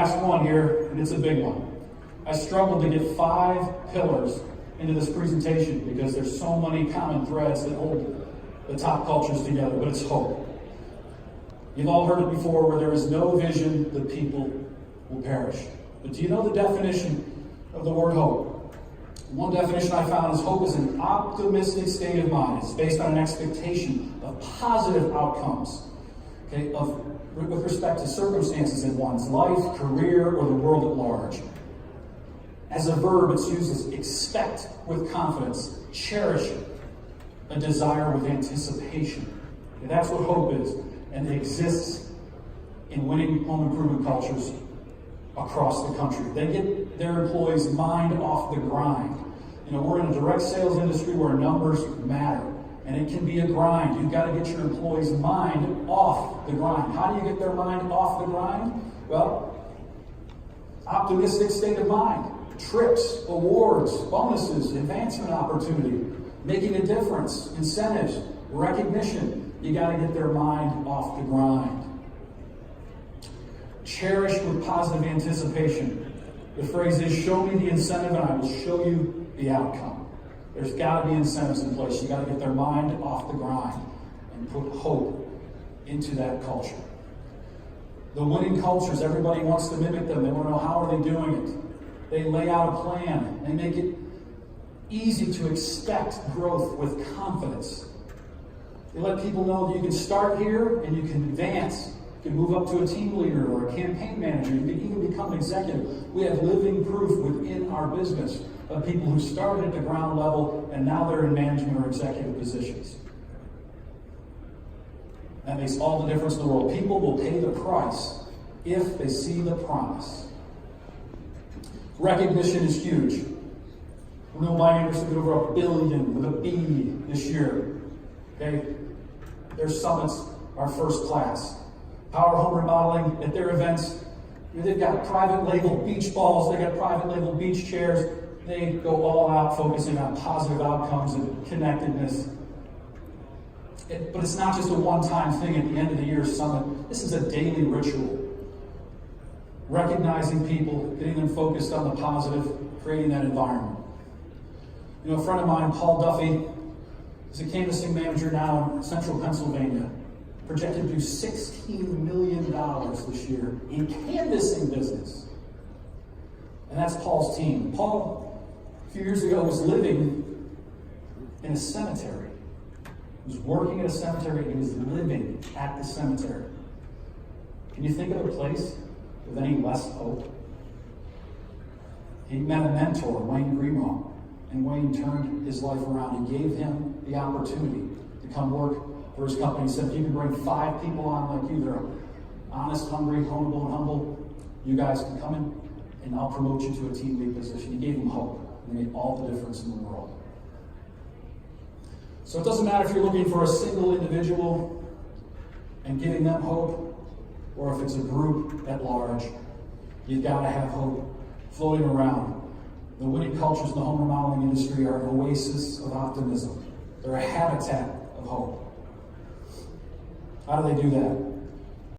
Last one here, and it's a big one. I struggled to get 5 pillars into this presentation because there's so many common threads that hold the top cultures together, but it's hope. You've all heard it before, where there is no vision, the people will perish. But do you know the definition of the word hope? One definition I found is hope is an optimistic state of mind. It's based on an expectation of positive outcomes, okay, with respect to circumstances in one's life, career, or the world at large. As a verb, it's used as expect with confidence, cherish a desire with anticipation. Okay, that's what hope is, and it exists in winning home improvement cultures across the country. They get their employees' mind off the grind. You know, we're in a direct sales industry where numbers matter, and it can be a grind. You've got to get your employees' mind off the grind. How do you get their mind off the grind? Well, optimistic state of mind. Trips, awards, bonuses, advancement opportunity, making a difference, incentives, recognition. You got to get their mind off the grind. Cherish with positive anticipation. The phrase is, show me the incentive and I will show you the outcome. There's got to be incentives in place. You got to get their mind off the grind and put hope into that culture. The winning cultures, everybody wants to mimic them. They want to know, how are they doing it? They lay out a plan. They make it easy to expect growth with confidence. They let people know that you can start here and you can advance. You can move up to a team leader or a campaign manager. You can even become an executive. We have living proof within our business of people who started at the ground level and now they're in management or executive positions. That makes all the difference in the world. People will pay the price if they see the promise. Recognition is huge. Renewable Buying Industry did over $1 billion with a B this year. Okay, their summits are first class. Power Home Remodeling at their events, they've got private label beach balls, they've got private label beach chairs. They go all out focusing on positive outcomes and connectedness. But it's not just a one-time thing at the end of the year summit. This is a daily ritual. Recognizing people, getting them focused on the positive, creating that environment. You know, a friend of mine, Paul Duffy, is a canvassing manager now in central Pennsylvania. Projected to do $16 million this year in canvassing business. And that's Paul's team. Paul, a few years ago, was living in a cemetery. He was working at a cemetery and he was living at the cemetery. Can you think of a place with any less hope? He met a mentor, Wayne Greenwell, and Wayne turned his life around. He gave him the opportunity to come work for his company. He said, if you can bring 5 people on like you, they're honest, hungry, honorable, and humble, you guys can come in and I'll promote you to a team lead position. He gave them hope, and it made all the difference in the world. So it doesn't matter if you're looking for a single individual and giving them hope, or if it's a group at large. You've got to have hope floating around. The winning cultures in the home remodeling industry are an oasis of optimism. They're a habitat of hope. How do they do that?